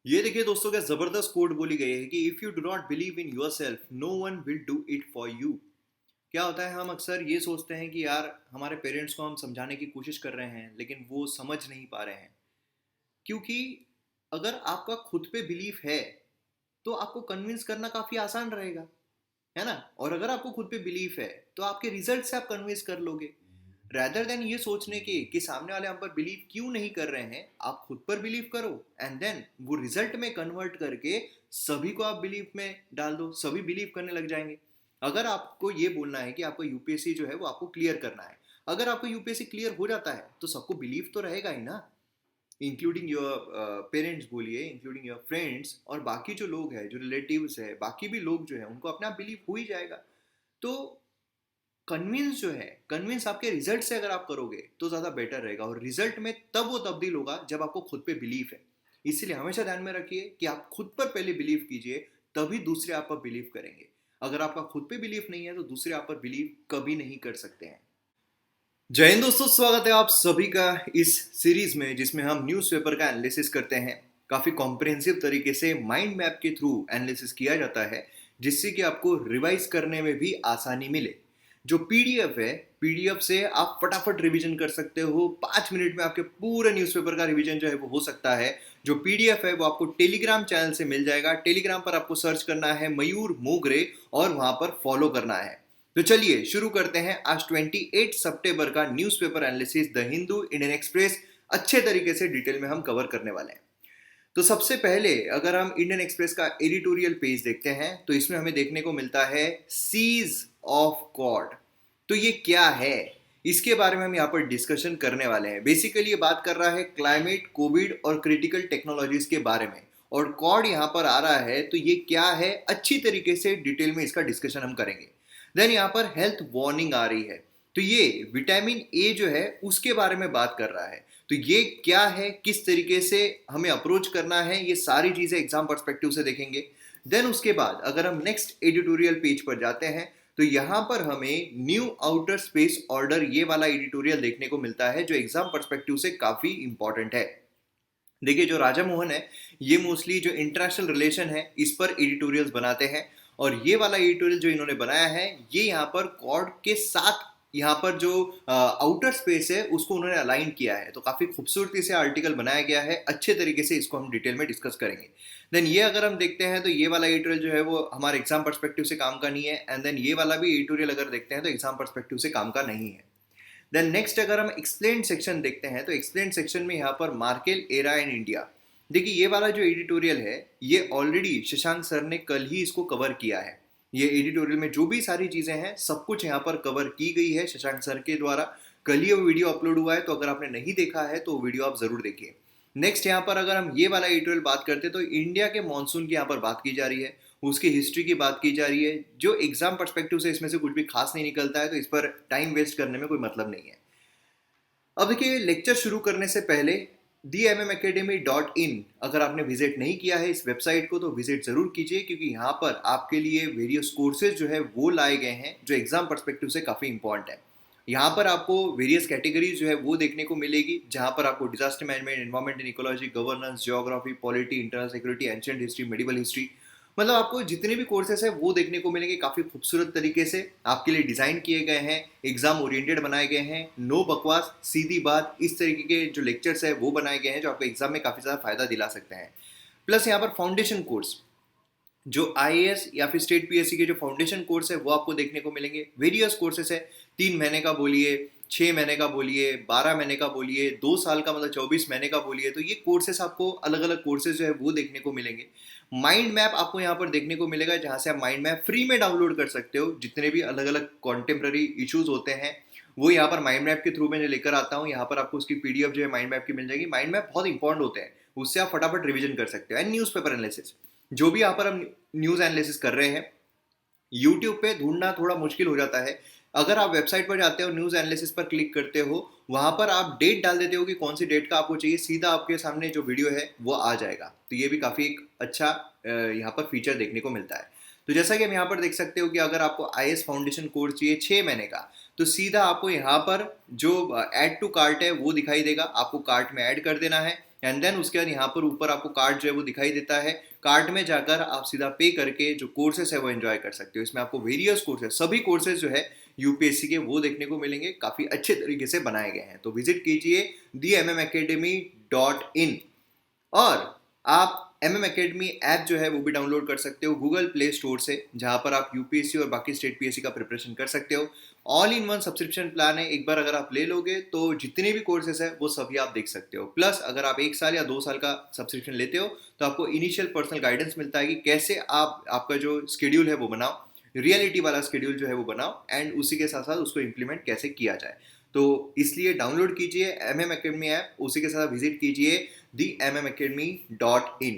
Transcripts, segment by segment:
ये देखिए दोस्तों, क्या जबरदस्त कोट बोली गई है कि if you do not believe in your self no one will do it for you. क्या होता है, हम अक्सर ये सोचते हैं कि यार हमारे पेरेंट्स को हम समझाने की कोशिश कर रहे हैं लेकिन वो समझ नहीं पा रहे हैं। क्योंकि अगर आपका खुद पे बिलीफ है तो आपको कन्विंस करना काफी आसान रहेगा, है ना। और अगर आपको खुद पे बिलीफ है तो आपके रिजल्ट से आप कन्विंस कर लोगे। रैदर देन ये सोचने के कि सामने वाले हम पर बिलीव क्यों नहीं कर रहे हैं, आप खुद पर बिलीव करो एंड देन वो रिजल्ट में कन्वर्ट करके सभी को आप बिलीव में डाल दो, सभी बिलीव करने लग जाएंगे। अगर आपको ये बोलना है कि आपको यूपीएससी जो है वो आपको क्लियर करना है, अगर आपको यूपीएससी क्लियर हो जाता है तो सबको बिलीव तो रहेगा ही ना, इंक्लूडिंग योर पेरेंट्स बोलिए, इंक्लूडिंग योर फ्रेंड्स और बाकी जो लोग हैं, जो रिलेटिव्स है, बाकी भी लोग जो है उनको अपने आप बिलीव हो ही जाएगा। तो कन्विंस जो है, कन्विंस आपके रिजल्ट से अगर आप करोगे तो ज़्यादा बेटर रहेगा, और रिजल्ट में तब वो तब्दील होगा जब आपको खुद पे बिलीफ है। इसलिए हमेशा ध्यान में रखिए कि आप खुद पर पहले बिलीव कीजिए, तभी दूसरे आप पर बिलीव करेंगे। अगर आपका खुद पे बिलीफ नहीं है तो दूसरे आप पर बिलीव कभी नहीं कर सकते हैं। जय हिंद दोस्तों, स्वागत है आप सभी का इस सीरीज में जिसमें हम न्यूज़पेपर का एनालिसिस करते हैं। काफ़ी कॉम्प्रिहेंसिव तरीके से माइंड मैप के थ्रू एनालिसिस किया जाता है, जिससे कि आपको रिवाइज करने में भी आसानी मिले। जो पीडीएफ है, पीडीएफ से आप फटाफट रिवीजन कर सकते हो, 5 मिनट में आपके पूरे न्यूज़पेपर का रिवीजन जो है वो हो सकता है। जो पीडीएफ है वो आपको टेलीग्राम चैनल से मिल जाएगा। टेलीग्राम पर आपको सर्च करना है मयूर मोगरे और वहां पर फॉलो करना है। तो चलिए शुरू करते हैं आज 28 सितंबर का newspaper analysis the Hindu, Indian express अच्छे तरीके से डिटेल में हम कवर करने वाले हैं। तो सबसे पहले अगर हम इंडियन एक्सप्रेस का एडिटोरियल पेज देखते हैं तो इसमें हमें देखने को मिलता है सीज ऑफ गॉड। तो ये क्या है, इसके बारे में हम यहाँ पर डिस्कशन करने वाले हैं। बेसिकली ये बात कर रहा है क्लाइमेट, कोविड और क्रिटिकल टेक्नोलॉजीज के बारे में, और कॉड यहाँ पर आ रहा है। तो ये क्या है, अच्छी तरीके से डिटेल में इसका डिस्कशन हम करेंगे। देन यहाँ पर हेल्थ वार्निंग आ रही है, तो ये विटामिन ए जो है उसके बारे में बात कर रहा है। तो ये क्या है, किस तरीके से हमें अप्रोच करना है, ये सारी चीजें एग्जाम पर्सपेक्टिव से देखेंगे। देन उसके बाद अगर हम नेक्स्ट एडिटोरियल पेज पर जाते हैं तो यहां पर हमें न्यू आउटर स्पेस ऑर्डर, ये वाला एडिटोरियल देखने को मिलता है जो एग्जाम पर्सपेक्टिव से काफी इंपॉर्टेंट है। देखिए, जो राजा मोहन है ये मोस्टली जो इंटरनेशनल रिलेशन है इस पर एडिटोरियल्स बनाते हैं, और ये वाला एडिटोरियल जो इन्होंने बनाया है ये यहाँ पर कॉर्ड के साथ यहाँ पर जो आउटर स्पेस है उसको उन्होंने अलाइन किया है। तो काफी खूबसूरती से आर्टिकल बनाया गया है, अच्छे तरीके से इसको हम डिटेल में डिस्कस करेंगे। देन ये अगर हम देखते हैं तो ये वाला एडिटोरियल जो है वो हमारे एग्जाम पर्सपेक्टिव से काम का नहीं है, एंड देन ये वाला भी एडिटोरियल अगर देखते हैं तो एग्जाम पर्सपेक्टिव से काम का नहीं है। देन नेक्स्ट अगर हम एक्सप्लेन सेक्शन देखते हैं तो एक्सप्लेन सेक्शन में यहाँ पर मार्केल एरा इन इंडिया। देखिए, ये वाला जो एडिटोरियल है ये ऑलरेडी शशांक सर ने कल ही इसको कवर किया है। ये एडिटोरियल में जो भी सारी चीजें हैं सब कुछ यहाँ पर कवर की गई है शशांक सर के द्वारा। कल ही वो वीडियो अपलोड हुआ है, तो अगर आपने नहीं देखा है तो वो वीडियो आप जरूर देखिए। नेक्स्ट यहाँ पर अगर हम ये वाला एडिटोरियल बात करते हैं तो इंडिया के मानसून की यहाँ पर बात की जा रही है, उसकी हिस्ट्री की बात की जा रही है। जो एग्जाम पर्सपेक्टिव से इसमें से कुछ भी खास नहीं निकलता है, तो इस पर टाइम वेस्ट करने में कोई मतलब नहीं है। अब देखिए, लेक्चर शुरू करने से पहले themmacademy.in अगर आपने विजिट नहीं किया है इस वेबसाइट को तो विजिट जरूर कीजिए, क्योंकि यहाँ पर आपके लिए वेरियस कोर्सेज जो है वो लाए गए हैं जो एग्जाम पर्सपेक्टिव से काफ़ी इंपॉर्टेंट है। यहाँ पर आपको वेरियस कैटेगरीज जो है वो देखने को मिलेगी, जहाँ पर आपको disaster management, environment and ecology, governance, geography, polity, internal security, ancient history, medieval history, मतलब आपको जितने भी कोर्सेस हैं वो देखने को मिलेंगे। काफ़ी खूबसूरत तरीके से आपके लिए डिज़ाइन किए गए हैं, एग्जाम ओरिएंटेड बनाए गए हैं, नो बकवास, सीधी बात, इस तरीके के जो लेक्चर्स है वो बनाए गए हैं जो आपको एग्जाम में काफ़ी ज़्यादा फायदा दिला सकते हैं। प्लस यहाँ पर फाउंडेशन कोर्स, जो आईएएस या फिर स्टेट पीएससी के जो फाउंडेशन कोर्स है वो आपको देखने को मिलेंगे। वेरियस कोर्सेस है, 3 महीने का बोलिए, 6 महीने का बोलिए, 12 महीने का बोलिए, 2 साल का मतलब 24 महीने का बोलिए, तो ये कोर्सेस आपको अलग अलग कोर्सेज जो है वो देखने को मिलेंगे। माइंड मैप आपको यहाँ पर देखने को मिलेगा, जहाँ से आप माइंड मैप फ्री में डाउनलोड कर सकते हो। जितने भी अलग अलग कॉन्टेम्प्ररी इश्यूज होते हैं वो यहाँ पर माइंड मैप के थ्रू मैं जो लेकर आता हूँ, यहाँ पर आपको उसकी पीडीएफ जो है माइंड मैप की मिल जाएगी। माइंड मैप बहुत इंपॉर्टेंट होते हैं, उससे आप फटाफट रिवीजन कर सकते हो। एंड न्यूज़ पेपर एनालिसिस, जो भी यहाँ पर हम न्यूज़ एनालिसिस कर रहे हैं यूट्यूब पे ढूंढना थोड़ा मुश्किल हो जाता है। अगर आप वेबसाइट पर जाते हो, न्यूज़ एनालिसिस पर क्लिक करते हो, वहां पर आप डेट डाल देते हो कि कौन सी डेट का आपको चाहिए, सीधा आपके सामने जो वीडियो है वो आ जाएगा। तो ये भी काफ़ी एक अच्छा यहाँ पर फीचर देखने को मिलता है। तो जैसा कि हम यहाँ पर देख सकते हो कि अगर आपको आईएएस फाउंडेशन कोर्स चाहिए 6 महीने का, तो सीधा आपको यहाँ पर जो ऐड टू कार्ट है वो दिखाई देगा, आपको कार्ट में ऐड कर देना है। एंड देन उसके बाद यहाँ पर ऊपर आपको कार्ड जो है वो दिखाई देता है। कार्ड में जाकर आप सीधा पे करके जो कोर्सेस है वो एंजॉय कर सकते हो। इसमें आपको वेरियस कोर्सेज, सभी कोर्सेज जो है यूपीएससी के वो देखने को मिलेंगे, काफ़ी अच्छे तरीके से बनाए गए हैं। तो विजिट कीजिए theMMAcademy.in। और आप MM Academy ऐप जो है वो भी डाउनलोड कर सकते हो गूगल प्ले स्टोर से, जहां पर आप यूपीएससी और बाकी स्टेट पीएससी का प्रिपरेशन कर सकते हो। All in one subscription plan है, एक बार अगर आप ले लोगे तो जितने भी कोर्सेज है वो सभी आप देख सकते हो। प्लस अगर आप 1 साल या 2 साल का सब्सक्रिप्शन लेते हो तो आपको इनिशियल पर्सनल गाइडेंस मिलता है कि कैसे आप आपका जो स्केड्यूल है वो बनाओ, रियलिटी वाला स्केड्यूल जो है वो बनाओ, एंड उसी के साथ साथ उसको इम्प्लीमेंट कैसे किया जाए। तो इसलिए डाउनलोड कीजिए MM Academy ऐप, उसी के साथ विजिट कीजिए theMMAcademy.in।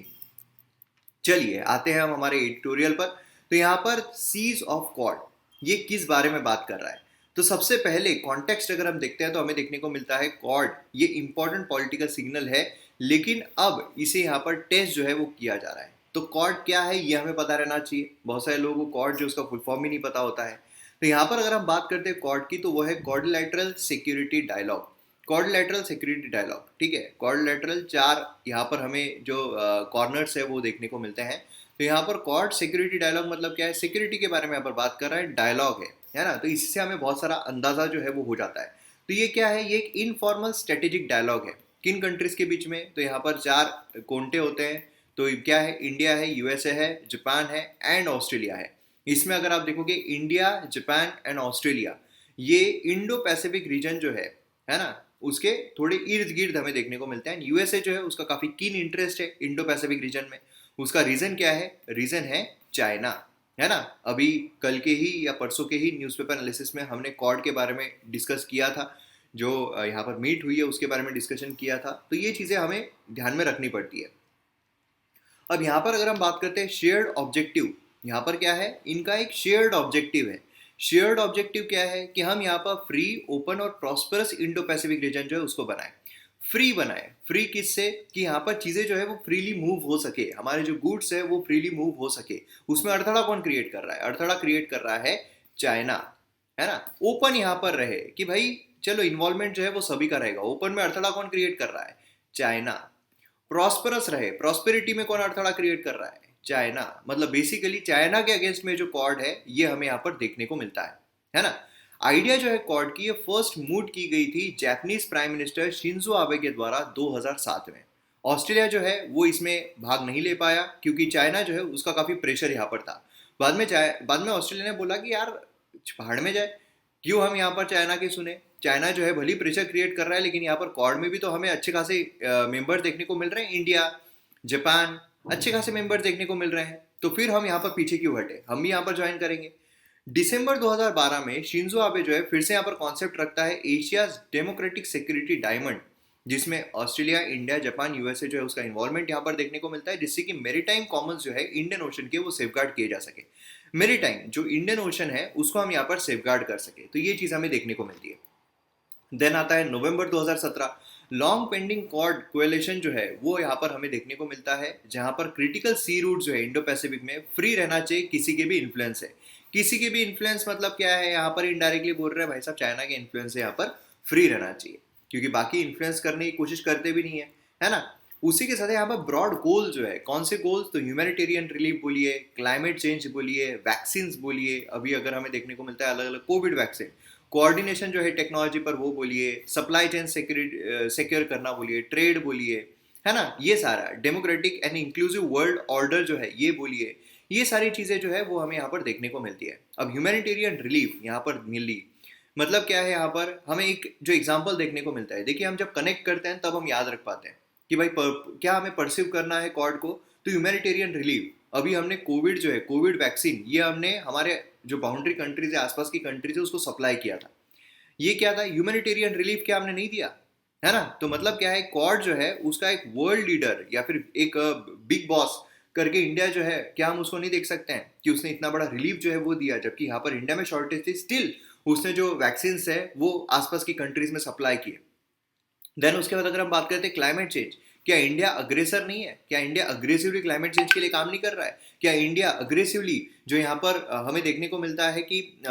चलिए आते हैं हम हमारे एडिटोरियल पर। तो यहाँ पर सीज ऑफ कॉर्ड ये किस बारे में बात कर रहा है। तो सबसे पहले कॉन्टेक्स्ट अगर हम देखते हैं तो हमें देखने को मिलता है कॉर्ड ये इंपॉर्टेंट पॉलिटिकल सिग्नल है, लेकिन अब इसे यहाँ पर टेस्ट जो है वो किया जा रहा है। तो कॉर्ड क्या है ये हमें पता रहना चाहिए। बहुत सारे लोगों को कॉर्ड जो उसका फुल फॉर्म ही नहीं पता होता है। तो यहाँ पर अगर हम बात करते हैं कॉर्ड की तो वो है quadrilateral security dialogue. Quadrilateral security dialogue, ठीक है। क्वाड्रिलैटरल 4 यहाँ पर हमें जो कॉर्नर्स है वो देखने को मिलते हैं। तो यहाँ पर क्वाड सिक्योरिटी डायलॉग मतलब क्या है, सिक्योरिटी के बारे में यहाँ पर बात कर रहा है, डायलॉग है ना। तो इससे हमें बहुत सारा अंदाजा जो है वो हो जाता है। तो ये क्या है, ये एक इनफॉर्मल स्ट्रेटेजिक डायलॉग है किन कंट्रीज के बीच में। तो यहाँ पर 4 कोंटे होते हैं। तो क्या है, इंडिया है, यूएसए है, जापान है एंड ऑस्ट्रेलिया है। इसमें अगर आप देखोगे इंडिया, जापान एंड ऑस्ट्रेलिया, ये इंडो पैसिफिक रीजन जो है ना, उसके थोड़े इर्द गिर्द हमें देखने को मिलते हैं। यूएसए जो है उसका काफी कीन इंटरेस्ट है इंडो पैसिफिक रीजन में। उसका रीजन क्या है, रीजन है चाइना, है ना। अभी कल के ही या परसों के ही न्यूज़पेपर एनालिसिस में हमने कॉर्ड के बारे में डिस्कस किया था, जो यहाँ पर मीट हुई है उसके बारे में डिस्कशन किया था। तो ये चीजें हमें ध्यान में रखनी पड़ती है। अब यहाँ पर अगर हम बात करते हैं शेयर्ड ऑब्जेक्टिव, यहाँ पर क्या है, इनका एक शेयर्ड ऑब्जेक्टिव है। शेयर्ड ऑब्जेक्टिव क्या है कि हम यहाँ पर फ्री, ओपन और प्रॉस्परस इंडो पैसिफिक रीजन जो है उसको बनाए। फ्री बनाए, फ्री किससे, कि यहाँ पर चीजें जो है वो फ्रीली मूव हो सके, हमारे जो गुड्स है वो फ्रीली मूव हो सके। उसमें अड़थड़ा कौन क्रिएट कर रहा है, अड़थड़ा क्रिएट कर रहा है चाइना, है ना। ओपन यहाँ पर रहे कि भाई चलो इन्वॉल्वमेंट जो है वो सभी का रहेगा, ओपन में अड़थड़ा कौन क्रिएट कर रहा है, चाइना। प्रॉस्परस रहे, प्रॉस्पेरिटी में कौन अड़थड़ा क्रिएट कर रहा है, चाइना। मतलब बेसिकली चाइना के अगेंस्ट में जो कॉर्ड है ये हमें यहाँ पर देखने को मिलता है ना। आइडिया जो है कॉर्ड की, ये फर्स्ट मूड की गई थी Japanese prime minister Shinzo Abe के द्वारा 2007 में। ऑस्ट्रेलिया जो है वो इसमें भाग नहीं ले पाया क्योंकि चाइना जो है उसका काफी प्रेशर यहाँ पर था। बाद में ऑस्ट्रेलिया ने बोला कि यार पहाड़ में जाए, क्यों हम यहाँ पर चाइना की सुने। चाइना जो है भली प्रेशर क्रिएट कर रहा है, लेकिन यहाँ पर कॉर्ड में भी तो हमें अच्छे खासे मेंबर देखने को मिल रहे हैं। इंडिया, जापान, अच्छे खासे मेंबर देखने को मिल रहे हैं। तो फिर हम यहाँ पर पीछे क्यों हटे, हम भी यहाँ पर ज्वाइन करेंगे। दिसंबर 2012 में शिंजो आबे जो है फिर से यहाँ पर कॉन्सेप्ट रखता है एशिया डेमोक्रेटिक सिक्योरिटी डायमंड, जिसमें ऑस्ट्रेलिया, इंडिया, जापान, यूएसए जो है उसका इन्वॉल्वमेंट यहाँ पर देखने को मिलता है, जिससे कि मेरीटाइम कॉमन्स जो है इंडियन ओशन के वो सेफगार्ड किए जा सके। मेरीटाइम जो इंडियन ओशन है उसको हम यहाँ पर सेफगार्ड कर सके, तो ये चीज हमें देखने को मिलती है। देन आता है नवंबर 2017, लॉन्ग पेंडिंग कॉर्ड कोएलिशन जो है वो यहाँ पर हमें देखने को मिलता है, जहां पर क्रिटिकल सी रूट जो है इंडो पैसिफिक में फ्री रहना चाहिए किसी के भी इन्फ्लुएंस है। किसी के भी इन्फ्लुएंस मतलब क्या है, यहाँ पर इनडायरेक्टली बोल रहे हैं भाई साहब चाइना के इन्फ्लुएंस से यहाँ पर फ्री रहना चाहिए, क्योंकि बाकी इन्फ्लुएंस करने की कोशिश करते भी नहीं है ना। उसी के साथ यहाँ पर ब्रॉड गोल जो है, कौन से गोल्स, तो ह्यूमैनिटेरियन रिलीफ बोलिए, क्लाइमेट चेंज बोलिए, वैक्सीन बोलिए, अभी अगर हमें देखने को मिलता है अलग अलग कोविड वैक्सीन, कोऑर्डिनेशन जो है टेक्नोलॉजी पर वो बोलिए, सप्लाई चेन सिक्योर करना बोलिए, ट्रेड बोलिए, है ना। ये सारा democratic and inclusive world order जो है ये बोलिए, ये सारी चीजें जो है वो हमें यहाँ पर देखने को मिलती है। अब ह्यूमैनिटेरियन रिलीफ यहाँ पर मिली मतलब क्या है, यहाँ पर हमें एक जो एग्जाम्पल देखने को मिलता है। देखिए हम जब कनेक्ट करते हैं तब हम याद रख पाते हैं कि भाई क्या हमें परसीव करना है कॉर्ड को। तो ह्यूमैनिटेरियन रिलीफ, अभी हमने कोविड जो है, कोविड वैक्सीन, ये हमने हमारे जो बाउंड्री कंट्रीज है, आसपास की कंट्रीज है, उसको सप्लाई किया था। ये क्या था, ह्यूमैनिटेरियन रिलीफ, क्या हमने नहीं दिया, है ना। तो मतलब क्या है, क्वाड जो है उसका एक वर्ल्ड लीडर या फिर एक बिग बॉस करके इंडिया जो है, क्या हम उसको नहीं देख सकते हैं कि उसने इतना बड़ा रिलीफ जो है वो दिया, जबकि यहाँ पर इंडिया में शॉर्टेज थी, स्टिल उसने जो वैक्सीन है वो आसपास की कंट्रीज में सप्लाई किए। देन उसके बाद अगर हम बात करते हैं क्लाइमेट चेंज, क्या इंडिया अग्रेसर नहीं है, क्या इंडिया अग्रेसिवली क्लाइमेट चेंज के लिए काम नहीं कर रहा है, क्या इंडिया अग्रेसिवली जो यहाँ पर हमें देखने को मिलता है कि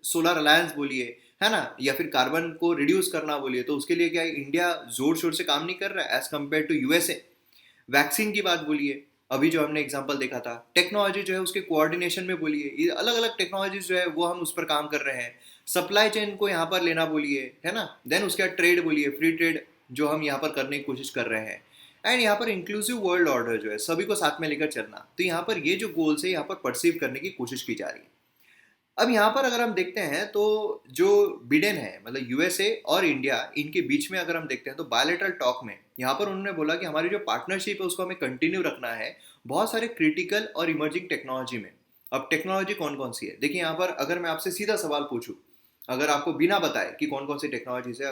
सोलर अलायंस बोलिए, है ना, या फिर कार्बन को रिड्यूस करना बोलिए, तो उसके लिए क्या है, इंडिया जोर शोर से काम नहीं कर रहा है as compare to USA. Vaccine की बात बोलिए, अभी जो हमने एग्जांपल देखा था, टेक्नोलॉजी जो है उसके कोऑर्डिनेशन में बोलिए, ये अलग अलग टेक्नोलॉजीज जो है वो हम उस पर काम कर रहे हैं। सप्लाई चेन को यहाँ पर लेना बोलिए, है ना, देन उसके बाद ट्रेड बोलिए, फ्री ट्रेड जो हम यहाँ पर करने की कोशिश कर रहे हैं, एंड यहाँ पर इंक्लूसिव वर्ल्ड ऑर्डर जो है सभी को साथ में लेकर चलना। तो यहाँ पर ये जो गोल्स है यहाँ पर परसीव करने की कोशिश की जा रही है। अब यहाँ पर अगर हम देखते हैं तो जो बिडेन है, मतलब यूएसए और इंडिया, इनके बीच में अगर हम देखते हैं तो बायलैटरल टॉक में यहाँ पर उन्होंने बोला कि हमारी जो पार्टनरशिप है उसको हमें कंटिन्यू रखना है बहुत सारे क्रिटिकल और इमर्जिंग टेक्नोलॉजी में। अब टेक्नोलॉजी कौन कौन सी है, देखिए यहाँ पर अगर मैं आपसे सीधा सवाल पूछूं, अगर आपको बिना बताए कि कौन कौन सी टेक्नोलॉजीज है,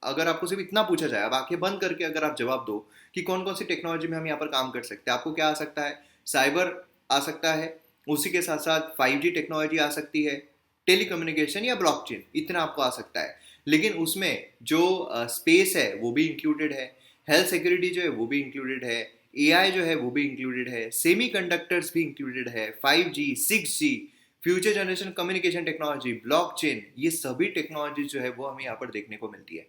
अगर आपको सिर्फ इतना पूछा जाए, अब आंखें बंद करके अगर आप जवाब दो कि कौन कौन सी टेक्नोलॉजी में हम यहाँ पर काम कर सकते हैं, आपको क्या आ सकता है? साइबर आ सकता है, उसी के साथ साथ 5G टेक्नोलॉजी आ सकती है, टेलीकम्युनिकेशन या ब्लॉकचेन, इतना आपको आ सकता है। लेकिन उसमें जो स्पेस है वो भी इंक्लूडेड है, हेल्थ सिक्योरिटी जो है वो भी इंक्लूडेड है, एआई जो है वो भी इंक्लूडेड है, सेमी कंडक्टर्स भी इंक्लूडेड है, 5G 6G, future generation communication technology, blockchain, ये सभी टेक्नोलॉजी जो है वो हमें यहाँ पर देखने को मिलती है।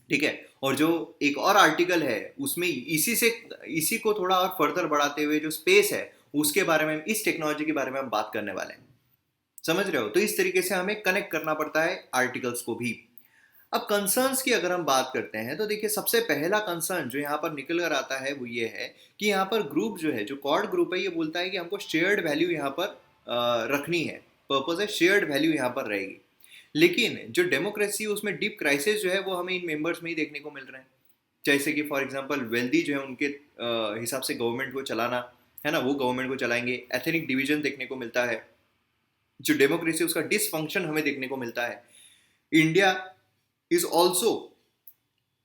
ठीक है, और जो एक और आर्टिकल है उसमें इसी को थोड़ा और फर्दर बढ़ाते हुए जो स्पेस है उसके बारे में, इस टेक्नोलॉजी के बारे में हम बात करने वाले हैं। समझ रहे हो? तो इस तरीके से हमें कनेक्ट करना पड़ता है आर्टिकल्स को भी। अब कंसर्न्स की अगर हम बात करते हैं तो देखिए सबसे पहला कंसर्न जो यहाँ पर निकल कर आता है वो ये है कि यहाँ पर ग्रुप जो है, जो कॉर्ड ग्रुप है, ये बोलता है कि हमको शेयर्ड वैल्यू यहाँ पर रखनी है, पर्पस है शेयर्ड वैल्यू यहाँ पर रहेगी। लेकिन जो डेमोक्रेसी उसमें डीप क्राइसिस जो है वो हमें इन मेंबर्स में ही देखने को मिल रहे हैं। जैसे कि फॉर एग्जांपल वेल्दी जो है उनके हिसाब से गवर्नमेंट को चलाना, है ना, वो गवर्नमेंट को चलाएंगे, एथनिक डिवीजन देखने को मिलता है, जो डेमोक्रेसी उसका डिसफंक्शन हमें देखने को मिलता है। इंडिया इज ऑल्सो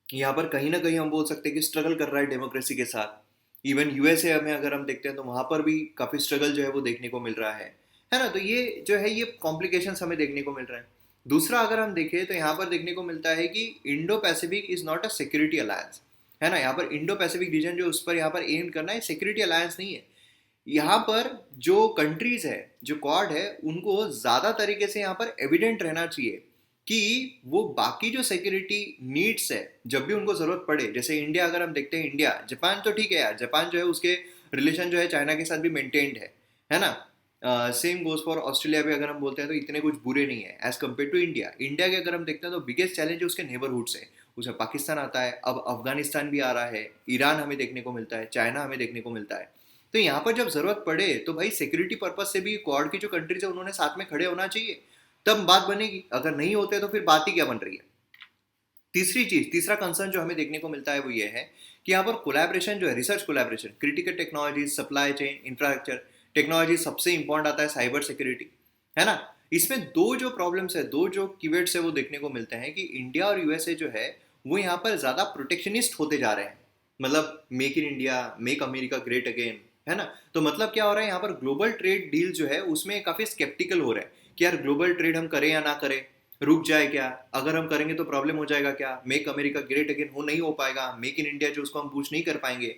यहाँ पर कहीं ना कहीं हम बोल सकते हैं कि स्ट्रगल कर रहा है डेमोक्रेसी के साथ। इवन यूएसए में अगर हम देखते हैं तो वहाँ पर भी काफ़ी स्ट्रगल जो है वो देखने को मिल रहा है ना। तो ये जो है ये कॉम्प्लिकेशंस हमें देखने को मिल रहे हैं। दूसरा अगर हम देखें तो यहाँ पर देखने को मिलता है कि Indo Pacific is not a security alliance, है ना। यहाँ पर इंडो पैसिफिक रीजन जो उस पर यहाँ पर एम करना है, सिक्योरिटी अलायंस नहीं है। यहाँ पर जो कंट्रीज है, जो क्वाड है, उनको ज़्यादा तरीके से यहाँ पर एविडेंट रहना चाहिए कि वो बाकी जो सिक्योरिटी नीड्स है जब भी उनको ज़रूरत पड़े, जैसे इंडिया अगर हम देखते हैं, इंडिया जापान तो ठीक है यार, जापान जो है उसके रिलेशन जो है चाइना के साथ भी मेंटेन्ड है ना। सेम गोज फॉर ऑस्ट्रेलिया भी अगर हम बोलते हैं तो इतने कुछ बुरे नहीं है as compare to India. India के अगर हम देखते हैं तो बिगेस्ट चैलेंज है उसके नेबरहुड से, उसमें पाकिस्तान आता है, अब अफगानिस्तान भी आ रहा है, ईरान हमें देखने को मिलता है, चाइना हमें देखने को मिलता है। तो यहाँ पर जब जरूरत पड़े तो भाई सिक्योरिटी पर्पज से भी क्वाड की जो कंट्रीज है उन्होंने साथ में खड़े होना चाहिए, तब बात बनेगी। अगर नहीं होते तो फिर बात ही क्या बन रही है। तीसरा कंसर्न जो हमें देखने को मिलता है वो ये है कि यहाँ पर कोलैबोरेशन जो है, research collaboration, critical technology, supply chain, infrastructure technology, सबसे इंपॉर्टेंट आता है साइबर सिक्योरिटी, है ना। इसमें दो जो प्रॉब्लम्स है, दो जो कीवर्ड्स है वो देखने को मिलते हैं कि इंडिया और यूएसए जो है वो यहाँ पर ज्यादा प्रोटेक्शनिस्ट होते जा रहे हैं। मतलब make in India, make America great again, है ना। तो मतलब क्या हो रहा है, यहाँ पर ग्लोबल ट्रेड डील जो है उसमें काफी स्केप्टिकल हो रहा है कि यार ग्लोबल ट्रेड हम करें या ना करें, रुक जाए क्या, अगर हम करेंगे तो प्रॉब्लम हो जाएगा क्या, मेक अमेरिका ग्रेट अगेन हो नहीं हो पाएगा, मेक इन इंडिया जो उसको हम पूछ नहीं कर पाएंगे।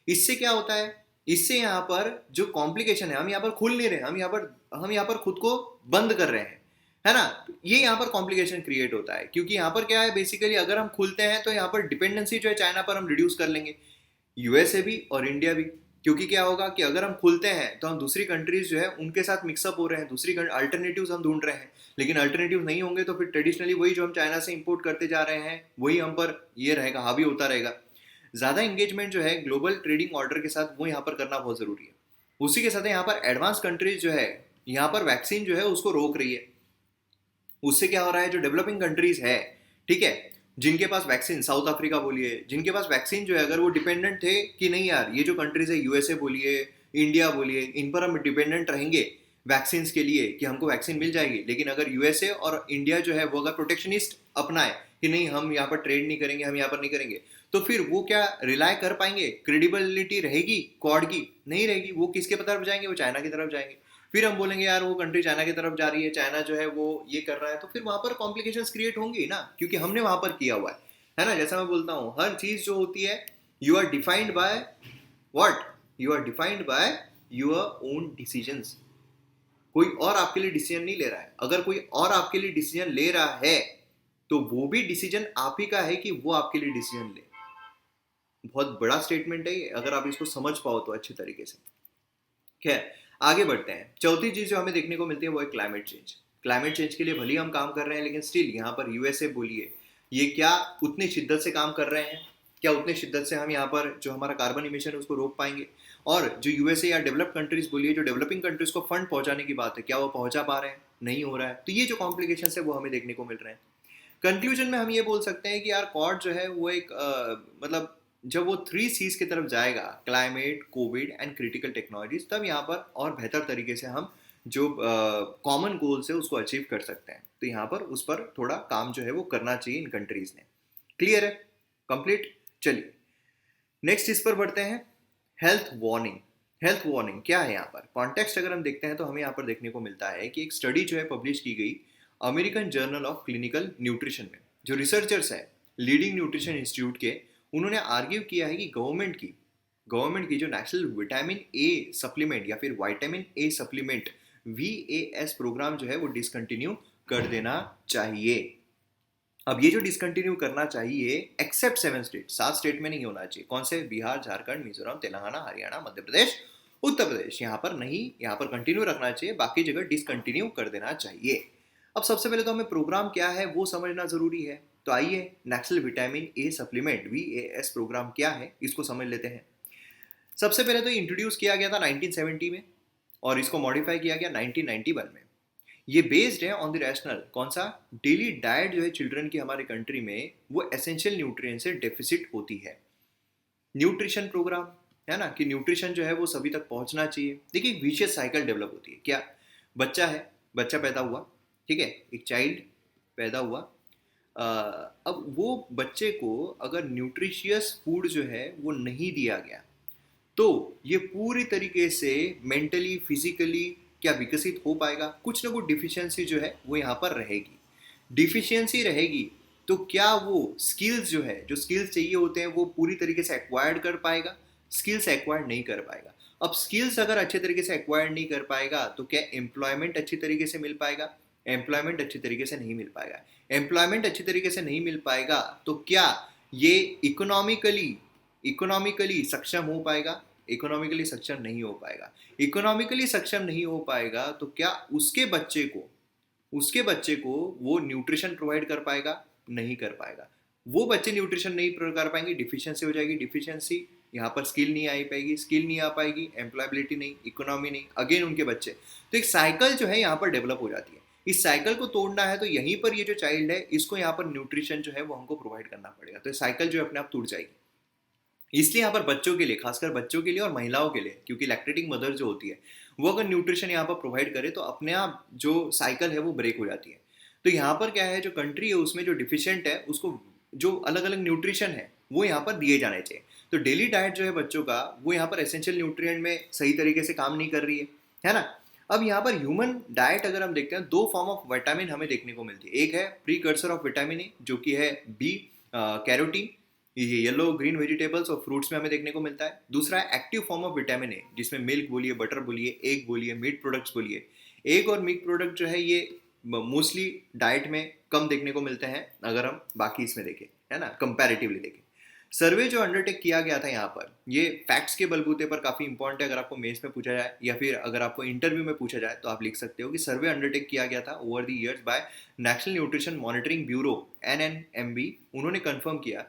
इससे क्या होता है, इससे यहाँ पर जो कॉम्प्लिकेशन है, हम यहाँ पर खुल नहीं रहे, हम यहाँ पर खुद को बंद कर रहे हैं, है ना। ये यहाँ पर कॉम्प्लिकेशन क्रिएट होता है क्योंकि यहाँ पर क्या है, बेसिकली अगर हम खुलते हैं तो यहाँ पर डिपेंडेंसी जो है चाइना पर हम रिड्यूस कर लेंगे, यूएसए भी और इंडिया भी। क्योंकि क्या होगा कि अगर हम खुलते हैं तो हम दूसरी कंट्रीज जो है उनके साथ मिक्सअप हो रहे हैं, दूसरी अल्टरनेटिव्स हम ढूंढ रहे हैं। लेकिन अल्टरनेटिव नहीं होंगे तो फिर ट्रेडिशनली वही जो हम चाइना से इंपोर्ट करते जा रहे हैं वही हम पर ये रहेगा, हावी होता रहेगा। ज़्यादा इंगेजमेंट जो है ग्लोबल ट्रेडिंग ऑर्डर के साथ वो यहाँ पर करना बहुत ज़रूरी है। उसी के साथ यहाँ पर एडवांस कंट्रीज जो है यहाँ पर वैक्सीन जो है उसको रोक रही है। उससे क्या हो रहा है, जो डेवलपिंग कंट्रीज है, ठीक है, जिनके पास वैक्सीन, साउथ अफ्रीका बोलिए, जिनके पास वैक्सीन जो है, अगर वो डिपेंडेंट थे कि नहीं यार ये जो कंट्रीज है, यूएसए बोलिए, इंडिया बोलिए, इन पर हम डिपेंडेंट रहेंगे वैक्सीन के लिए कि हमको वैक्सीन मिल जाएगी, लेकिन अगर यूएसए और इंडिया जो है वो अगर प्रोटेक्शनिस्ट अपनाए कि नहीं हम यहाँ पर ट्रेड नहीं करेंगे, हम यहाँ पर नहीं करेंगे, तो फिर वो क्या रिलाय कर पाएंगे, क्रेडिबिलिटी रहेगी क्वाड की? नहीं रहेगी। वो किसके तरफ जाएंगे, वो चाइना की तरफ जाएंगे। फिर हम बोलेंगे यार वो कंट्री चाइना की तरफ जा रही है, चाइना जो है वो ये कर रहा है, तो फिर वहां पर कॉम्प्लिकेशंस क्रिएट होंगी ना, क्योंकि हमने वहां पर किया हुआ है ना। जैसा मैं बोलता हूँ हर चीज जो होती है you are defined by what, you are defined by your own decisions. कोई और आपके लिए डिसीजन नहीं ले रहा है। अगर कोई और आपके लिए डिसीजन ले रहा है तो वो भी डिसीजन आप ही का है कि वो आपके लिए डिसीजन ले। बहुत बड़ा स्टेटमेंट है ये, अगर आप इसको समझ पाओ तो अच्छे तरीके से। खैर, आगे बढ़ते हैं। चौथी चीज जो हमें देखने को मिलती है वो है क्लाइमेट चेंज। क्लाइमेट चेंज के लिए भले ही हम काम कर रहे हैं, लेकिन स्टिल यहाँ पर यूएसए बोलिए, ये क्या उतनी शिद्दत से काम कर रहे हैं? क्या उतनी शिद्दत से हम यहाँ पर जो हमारा कार्बन इमिशन है उसको रोक पाएंगे? और जो यूएसए या डेवलप्ड कंट्रीज बोलिए, जो डेवलपिंग कंट्रीज को फंड पहुंचाने की बात है, क्या वो पहुंचा पा रहे हैं? नहीं हो रहा है। तो ये जो कॉम्प्लिकेशन है वो हमें देखने को मिल रहे हैं। कंक्लूजन में हम ये बोल सकते हैं कि यार कॉर्ड जो है वो एक मतलब जब वो 3 C's की तरफ जाएगा, climate, Covid and critical technologies, तब यहाँ पर और बेहतर तरीके से हम जो कॉमन गोल्स है उसको अचीव कर सकते हैं। तो यहाँ पर उस पर थोड़ा काम जो है वो करना चाहिए इन कंट्रीज ने। क्लियर है? कंप्लीट। चलिए नेक्स्ट इस पर बढ़ते हैं। Health warning. हेल्थ वार्निंग क्या है? यहाँ पर कॉन्टेक्स्ट अगर हम देखते हैं तो हमें यहाँ पर देखने को मिलता है कि एक स्टडी जो है पब्लिश की गई American journal of clinical nutrition में। जो रिसर्चर्स है लीडिंग न्यूट्रिशन इंस्टीट्यूट के, उन्होंने आर्ग्यू किया है कि गवर्नमेंट की जो नेशनल विटामिन ए सप्लीमेंट या फिर vitamin A supplement VAS programme जो है वो डिसकंटिन्यू कर देना चाहिए। अब ये जो डिसकंटिन्यू करना चाहिए एक्सेप्ट 7 स्टेट, 7 स्टेट में नहीं होना चाहिए। कौन से? बिहार, झारखंड, मिजोरम, तेलंगाना, हरियाणा, मध्य प्रदेश, उत्तर प्रदेश। यहाँ पर नहीं, यहाँ पर कंटिन्यू रखना चाहिए, बाकी जगह डिसकंटिन्यू कर देना चाहिए। अब सबसे पहले तो हमें प्रोग्राम क्या है वो समझना जरूरी है। तो आइए national vitamin A supplement VAS programme क्या है इसको समझ लेते हैं। सबसे पहले तो इंट्रोड्यूस किया गया था 1970 में और इसको मॉडिफाई किया गया 1991 में। ये बेस्ड है ऑन द रैशनल, कौन सा? डेली डाइट जो है चिल्ड्रन की हमारे कंट्री में वो एसेंशियल न्यूट्रिएंट से डेफिसिट होती है। न्यूट्रिशन प्रोग्राम है ना, कि न्यूट्रिशन जो है वो सभी तक पहुंचना चाहिए। देखिए विशियस साइकिल डेवलप होती है। क्या? बच्चा है, बच्चा पैदा हुआ, ठीक है, एक चाइल्ड पैदा हुआ। अब वो बच्चे को अगर न्यूट्रिशियस फूड जो है वो नहीं दिया गया तो ये पूरी तरीके से मेंटली, फिजिकली क्या विकसित हो पाएगा? कुछ ना कुछ डिफिशियंसी जो है वो यहाँ पर रहेगी। डिफिशियंसी रहेगी तो क्या वो स्किल्स जो है, जो स्किल्स चाहिए होते हैं वो पूरी तरीके से एक्वायर्ड कर पाएगा? स्किल्स एक्वायर्ड नहीं कर पाएगा। अब स्किल्स अगर अच्छे तरीके से एक्वायर्ड नहीं कर पाएगा तो क्या एम्प्लॉयमेंट अच्छी तरीके से मिल पाएगा? एम्प्लॉयमेंट अच्छी तरीके से नहीं मिल पाएगा। एम्प्लॉयमेंट अच्छी तरीके से नहीं मिल पाएगा तो क्या ये इकोनॉमिकली सक्षम हो पाएगा? इकोनॉमिकली सक्षम नहीं हो पाएगा। इकोनॉमिकली सक्षम नहीं हो पाएगा तो क्या उसके बच्चे को वो न्यूट्रिशन प्रोवाइड कर पाएगा? नहीं कर पाएगा। वो बच्चे न्यूट्रिशन नहीं कर पाएंगे, डिफिशियंसी हो जाएगी। डिफिशियंसी यहाँ पर स्किल नहीं आ पाएगी, स्किल नहीं आ पाएगी, एम्प्लॉयबिलिटी नहीं, इकोनॉमी नहीं, अगेन उनके बच्चे। तो एक साइकिल जो है यहाँ पर डेवलप हो जाती है। इस साइकिल को तोड़ना है तो यहीं पर ये जो चाइल्ड है इसको यहाँ पर न्यूट्रिशन जो है वो हमको प्रोवाइड करना पड़ेगा। तो साइकिल जो है अपने आप टूट जाएगी। इसलिए यहाँ पर बच्चों के लिए, खासकर बच्चों के लिए और महिलाओं के लिए, क्योंकि लैक्टेटिंग मदर जो होती है वो अगर न्यूट्रिशन यहाँ पर प्रोवाइड करे तो अपने आप जो साइकिल है वो ब्रेक हो जाती है। तो यहाँ पर क्या है, जो कंट्री है उसमें जो डिफिशियंट है उसको जो अलग अलग न्यूट्रिशन है वो यहाँ पर दिए जाने चाहिए। तो डेली डाइट जो है बच्चों का वो यहाँ पर एसेंशियल न्यूट्रिएंट में सही तरीके से काम नहीं कर रही है ना। अब यहाँ पर ह्यूमन डाइट अगर हम देखते हैं, 2 फॉर्म ऑफ विटामिन हमें देखने को मिलती है। एक है प्रीकर्सर ऑफ विटामिन ए जो कि है बी कैरोटीन, ये येलो ग्रीन वेजिटेबल्स और फ्रूट्स में हमें देखने को मिलता है। दूसरा है active form of vitamin A जिसमें मिल्क बोलिए, बटर बोलिए, एग बोलिए, मीट प्रोडक्ट्स बोलिए। एग और मीट प्रोडक्ट जो है ये मोस्टली डाइट में कम देखने को मिलते हैं अगर हम बाकी इसमें देखें, है ना, कंपैरेटिवली देखें। सर्वे जो अंडरटेक किया गया था यहाँ पर, ये फैक्ट्स के बलबूते पर काफ़ी इंपॉर्टेंट है। अगर आपको मेंस में पूछा जाए या फिर अगर आपको इंटरव्यू में पूछा जाए तो आप लिख सकते हो कि सर्वे अंडरटेक किया गया था over the years by national nutrition monitoring bureau NNMB। उन्होंने कंफर्म किया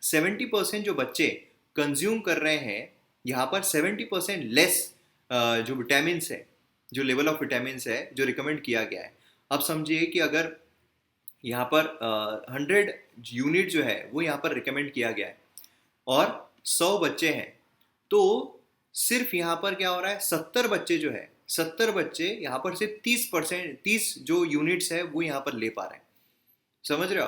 70% जो बच्चे कंज्यूम कर रहे हैं यहाँ पर 70% लेस जो विटामिन है, जो लेवल ऑफ विटामिन है जो रिकमेंड किया गया है। अब समझिए कि अगर यहाँ पर 100 यूनिट जो है वो यहाँ पर रिकमेंड किया गया है और 100 बच्चे हैं, तो सिर्फ यहाँ पर क्या हो रहा है, 70 बच्चे जो है, 70 बच्चे यहाँ पर सिर्फ 30 जो यूनिट्स है वो यहाँ पर ले पा रहे हैं। समझ रहे हो?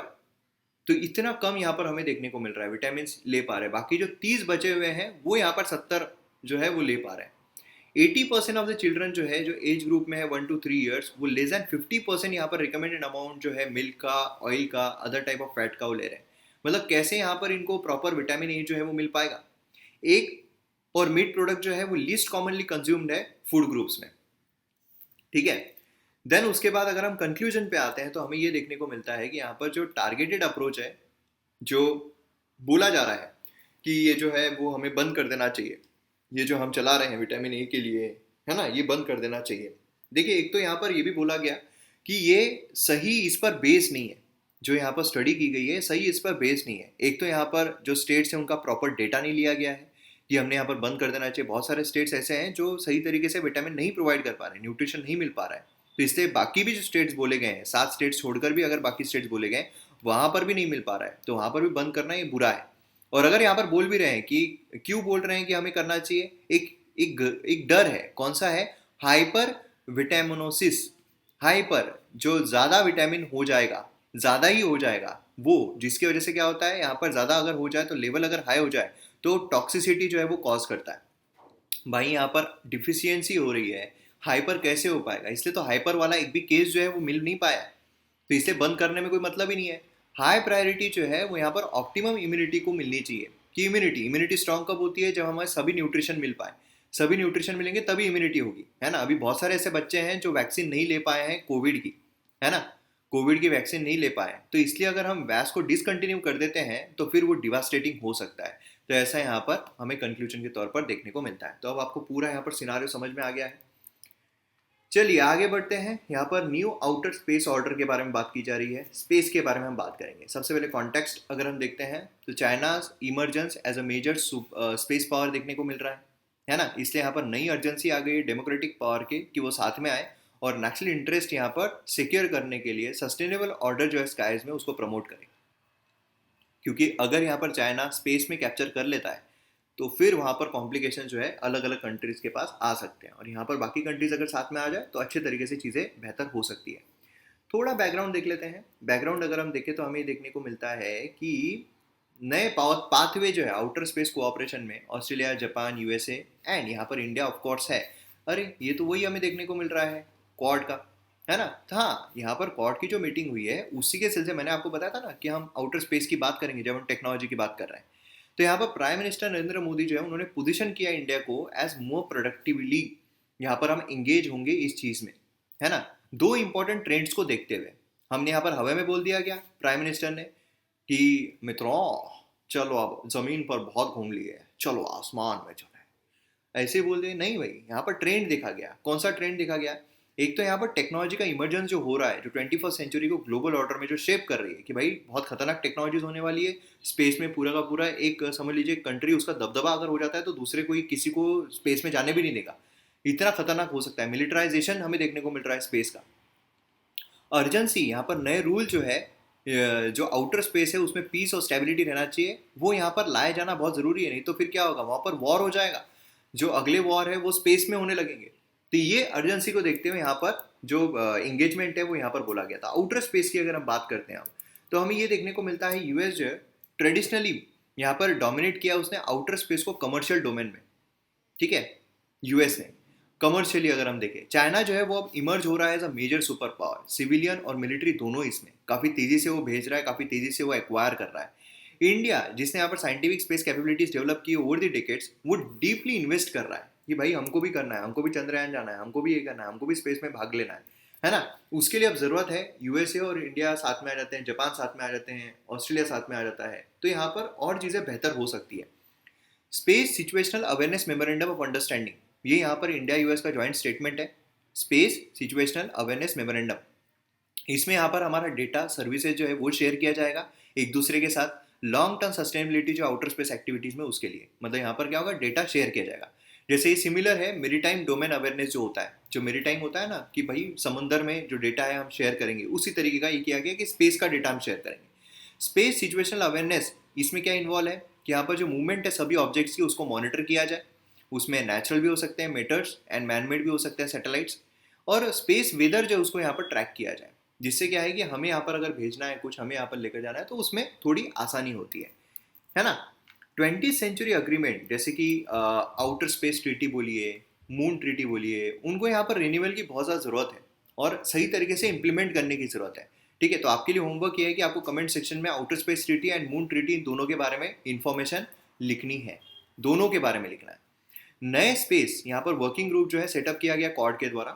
तो इतना कम यहाँ पर हमें देखने को मिल रहा है विटामिन ले पा रहे हैं। बाकी जो 30 बचे हुए हैं वो यहाँ पर 70 जो है वो ले पा रहे हैं। 80% ऑफ द चिल्ड्रन जो है, जो एज ग्रुप में है 1 to 3 ईयर्स, वो लेस देन 50% यहाँ पर रिकमेंडेड अमाउंट जो है मिल्क का, ऑयल का, अदर टाइप ऑफ फैट का वो ले रहे हैं। मतलब कैसे यहाँ पर इनको प्रॉपर विटामिन ए जो है वो मिल पाएगा। एक और मीट प्रोडक्ट जो है वो लीस्ट कॉमनली कंज्यूम्ड है फूड ग्रुप्स में, ठीक है। देन उसके बाद अगर हम कंक्लूजन पे आते हैं तो हमें ये देखने को मिलता है कि यहाँ पर जो टारगेटेड अप्रोच है, जो बोला जा रहा है कि ये जो है वो हमें बंद कर देना चाहिए, ये जो हम चला रहे हैं विटामिन ए के लिए, है ना, ये बंद कर देना चाहिए। देखिए, एक तो यहाँ पर ये भी बोला गया कि ये सही इस पर बेस नहीं है, जो यहाँ पर स्टडी की गई है सही इस पर बेस नहीं है। एक तो यहाँ पर जो स्टेट्स हैं उनका प्रॉपर डेटा नहीं लिया गया है कि हमने यहाँ पर बंद कर देना चाहिए। बहुत सारे स्टेट्स ऐसे हैं जो सही तरीके से विटामिन नहीं प्रोवाइड कर पा रहे हैं, न्यूट्रिशन नहीं मिल पा रहा है। तो इसलिए बाकी भी जो स्टेट्स बोले गए हैं, 7 स्टेट्स छोड़कर भी अगर बाकी स्टेट्स बोले गए वहाँ पर भी नहीं मिल पा रहा है, तो वहाँ पर भी बंद करना ये बुरा है। और अगर यहाँ पर बोल भी रहे हैं कि क्यों बोल रहे हैं कि हमें करना चाहिए, एक डर है। कौन सा है? Hyper vitaminosis. हाइपर, जो ज़्यादा विटामिन हो जाएगा, ज़्यादा ही हो जाएगा वो, जिसकी वजह से क्या होता है, यहाँ पर ज़्यादा अगर हो जाए तो लेवल अगर हाई हो जाए तो टॉक्सिसिटी जो है वो कॉज करता है। भाई यहाँ पर डिफिशियंसी हो रही है, हाइपर कैसे हो पाएगा? इसलिए तो हाइपर वाला एक भी केस जो है वो मिल नहीं पाया, तो इसलिए बंद करने में कोई मतलब ही नहीं है। हाई प्रायोरिटी जो है वो यहाँ पर ऑप्टिमम इम्यूनिटी को मिलनी चाहिए। कि इम्यूनिटी स्ट्रांग कब होती है? जब हमें सभी न्यूट्रिशन मिल पाए, सभी न्यूट्रिशन मिलेंगे तभी इम्यूनिटी होगी, है ना। अभी बहुत सारे ऐसे बच्चे हैं जो वैक्सीन नहीं ले पाए हैं कोविड की, है ना, कोविड की वैक्सीन नहीं ले पाए, तो इसलिए अगर हम वैक्स को डिसकंटिन्यू कर देते हैं तो फिर वो डिवास्टेटिंग हो सकता है। तो ऐसा यहाँ पर हमें कंक्लूजन के तौर पर देखने को मिलता है। तो अब आपको पूरा यहाँ पर सिनारियो समझ में आ गया है। चलिए आगे बढ़ते हैं। यहाँ पर न्यू आउटर स्पेस ऑर्डर के बारे में बात की जा रही है, स्पेस के बारे में हम बात करेंगे। सबसे पहले कॉन्टेक्स्ट अगर हम देखते हैं तो China emergence as a major space power देखने को मिल रहा है ना। इसलिए यहाँ पर नई अर्जेंसी आ गई है डेमोक्रेटिक पावर के कि वो साथ में आए और नेशनल इंटरेस्ट यहाँ पर सिक्योर करने के लिए सस्टेनेबल ऑर्डर जो है स्काइज में उसको प्रमोट करें। क्योंकि अगर यहाँ पर चाइना स्पेस में कैप्चर कर लेता है तो फिर वहाँ पर कॉम्प्लिकेशन जो है अलग अलग कंट्रीज़ के पास आ सकते हैं, और यहाँ पर बाकी कंट्रीज़ अगर साथ में आ जाए तो अच्छे तरीके से चीज़ें बेहतर हो सकती है। थोड़ा बैकग्राउंड देख लेते हैं। बैकग्राउंड अगर हम देखें तो हमें देखने को मिलता है कि नए पाथवे जो है आउटर स्पेस कोऑपरेशन में ऑस्ट्रेलिया, जापान, यूएसए एंड यहाँ पर इंडिया ऑफ कोर्स है। अरे ये तो वही हमें देखने को मिल रहा है क्वाड का, है ना। तो हाँ, यहाँ पर क्वाड की जो मीटिंग हुई है उसी के सिलसिले मैंने आपको बताया था ना कि हम आउटर स्पेस की बात करेंगे जब हम टेक्नोलॉजी की बात कर रहे हैं। तो यहाँ पर प्राइम मिनिस्टर नरेंद्र मोदी जो है उन्होंने पोजीशन किया इंडिया को एज मोर प्रोडक्टिवली, यहाँ पर हम इंगेज होंगे इस चीज़ में, है ना। दो इंपॉर्टेंट ट्रेंड्स को देखते हुए हमने यहाँ पर हवा में बोल दिया गया प्राइम मिनिस्टर ने कि मित्रों चलो अब ज़मीन पर बहुत घूम लिए, चलो आसमान में चले, ऐसे बोल दिए नहीं भाई। यहाँ पर ट्रेंड देखा गया। कौन सा ट्रेंड देखा गया? एक तो यहाँ पर टेक्नोलॉजी का इमरजेंस जो हो रहा है, जो 21st सेंचुरी को ग्लोबल ऑर्डर में जो शेप कर रही है कि भाई बहुत खतरनाक टेक्नोलॉजीज होने वाली है स्पेस में। पूरा का पूरा एक समझ लीजिए कंट्री, उसका दबदबा अगर हो जाता है तो दूसरे कोई किसी को स्पेस में जाने भी नहीं देगा, इतना खतरनाक हो सकता है। मिलिटराइजेशन हमें देखने को मिल रहा है स्पेस का। अर्जेंसी, यहाँ पर नए रूल जो है, जो आउटर स्पेस है उसमें पीस और स्टेबिलिटी रहना चाहिए, वो यहाँ पर लाए जाना बहुत ज़रूरी है। नहीं तो फिर क्या होगा, वहाँ पर वॉर हो जाएगा, जो अगले वॉर है वो स्पेस में होने लगेंगे। तो ये अर्जेंसी को देखते हुए यहाँ पर जो इंगेजमेंट है वो यहाँ पर बोला गया था। आउटर स्पेस की अगर हम बात करते हैं तो हमें ये देखने को मिलता है यूएस जो है ट्रेडिशनली यहाँ पर डोमिनेट किया उसने आउटर स्पेस को कमर्शियल डोमेन में, ठीक है। यूएस ने कमर्शियली अगर हम देखें, चाइना जो है वो अब इमर्ज हो रहा है as a major super power, civilian और मिलिट्री दोनों इसमें काफ़ी तेज़ी से वो भेज रहा है, काफ़ी तेज़ी से वो एक्वायर कर रहा है। इंडिया जिसने यहाँ पर साइंटिफिक स्पेस कैपेबिलिटीज डेवलप की ओवर द डिकेड्स, वो डीपली इन्वेस्ट कर रहा है कि भाई हमको भी करना है, हमको भी चंद्रयान जाना है, हमको भी ये करना है, हमको भी स्पेस में भाग लेना है ना। उसके लिए अब ज़रूरत है यूएसए और इंडिया साथ में आ जाते हैं, जापान साथ में आ जाते हैं, ऑस्ट्रेलिया साथ में आ जाता है, तो यहाँ पर और चीज़ें बेहतर हो सकती है। Space situational awareness memorandum of understanding, ये यहाँ पर इंडिया यूएस का जॉइंट स्टेटमेंट है, स्पेस सिचुएशनल अवेयरनेस मेमोरेंडम। इसमें यहाँ पर हमारा डेटा सर्विसेज जो है वो शेयर किया जाएगा एक दूसरे के साथ। लॉन्ग टर्म सस्टेनेबिलिटी जो आउटर स्पेस एक्टिविटीज में उसके लिए, मतलब यहाँ पर क्या होगा, डेटा शेयर किया जाएगा। जैसे ये सिमिलर है मेरीटाइम डोमेन अवेयरनेस जो होता है, जो मेरीटाइम होता है ना कि भाई समुद्र में जो डेटा है हम शेयर करेंगे, उसी तरीके का ये किया गया कि स्पेस का डेटा हम शेयर करेंगे। स्पेस सिचुएशनल अवेयरनेस, इसमें क्या इन्वॉल्व है कि यहाँ पर जो मूवमेंट है सभी ऑब्जेक्ट्स की उसको मॉनिटर किया जाए। उसमें नेचुरल भी हो सकते हैं मेटर्स एंड मैनमेड भी हो सकते हैं सैटेलाइट्स, और स्पेस वेदर जो उसको यहाँ पर ट्रैक किया जाए, जिससे क्या है कि हमें यहाँ पर अगर भेजना है कुछ, हमें यहाँ पर लेकर जाना है तो उसमें थोड़ी आसानी होती है ना। 20th सेंचुरी अग्रीमेंट जैसे कि आउटर स्पेस ट्रीटी बोलिए, मून ट्रीटी बोलिए, उनको यहाँ पर रिन्यूअल की बहुत ज़्यादा ज़रूरत है और सही तरीके से इंप्लीमेंट करने की ज़रूरत है, ठीक है। तो आपके लिए होमवर्क ये है कि आपको कमेंट सेक्शन में outer space treaty and moon treaty, इन दोनों के बारे में इंफॉर्मेशन लिखनी है, दोनों के बारे में लिखना है। नए स्पेस यहाँ पर वर्किंग ग्रुप जो है सेटअप किया गया क्वाड के द्वारा,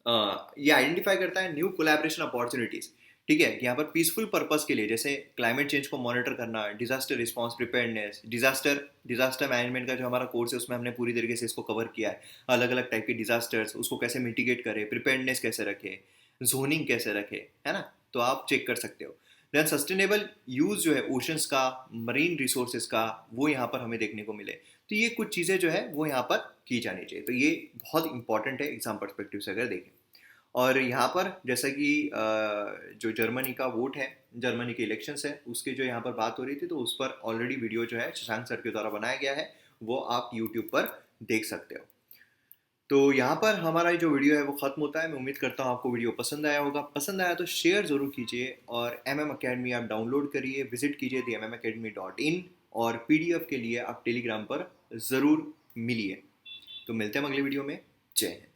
ये आइडेंटिफाई करता है न्यू कोलैबोरेशन अपॉर्चुनिटीज़। ठीक है, यहाँ पर पीसफुल पर्पस के लिए, जैसे क्लाइमेट चेंज को मॉनिटर करना, disaster response preparedness, disaster management का जो हमारा कोर्स है उसमें हमने पूरी तरीके से इसको कवर किया है। अलग अलग टाइप के डिजास्टर्स, उसको कैसे मिटिगेट करें, प्रिपेयर्डनेस कैसे रखें, जोनिंग कैसे रखें, है ना। तो आप चेक कर सकते हो। देन सस्टेनेबल यूज़ जो है ओशंस का, मरीन रिसोर्सेज का, वो यहाँ पर हमें देखने को मिले। तो ये कुछ चीज़ें जो है वो यहाँ पर की जानी चाहिए। तो ये बहुत इंपॉर्टेंट है एग्जाम पर्सपेक्टिव से अगर देखें। और यहाँ पर जैसा कि जो जर्मनी का वोट है, जर्मनी के इलेक्शंस है, उसके जो यहाँ पर बात हो रही थी, तो उस पर ऑलरेडी वीडियो जो है शशांक सर के द्वारा बनाया गया है, वो आप यूट्यूब पर देख सकते हो। तो यहाँ पर हमारा जो वीडियो है वो ख़त्म होता है। मैं उम्मीद करता हूँ आपको वीडियो पसंद आया होगा। पसंद आया तो शेयर ज़रूर कीजिए, और MM Academy आप डाउनलोड करिए, विजिट कीजिए theMMAcademy.in, और PDF के लिए आप टेलीग्राम पर ज़रूर मिलिए। तो मिलते हैं अगले वीडियो में। जय हिंद।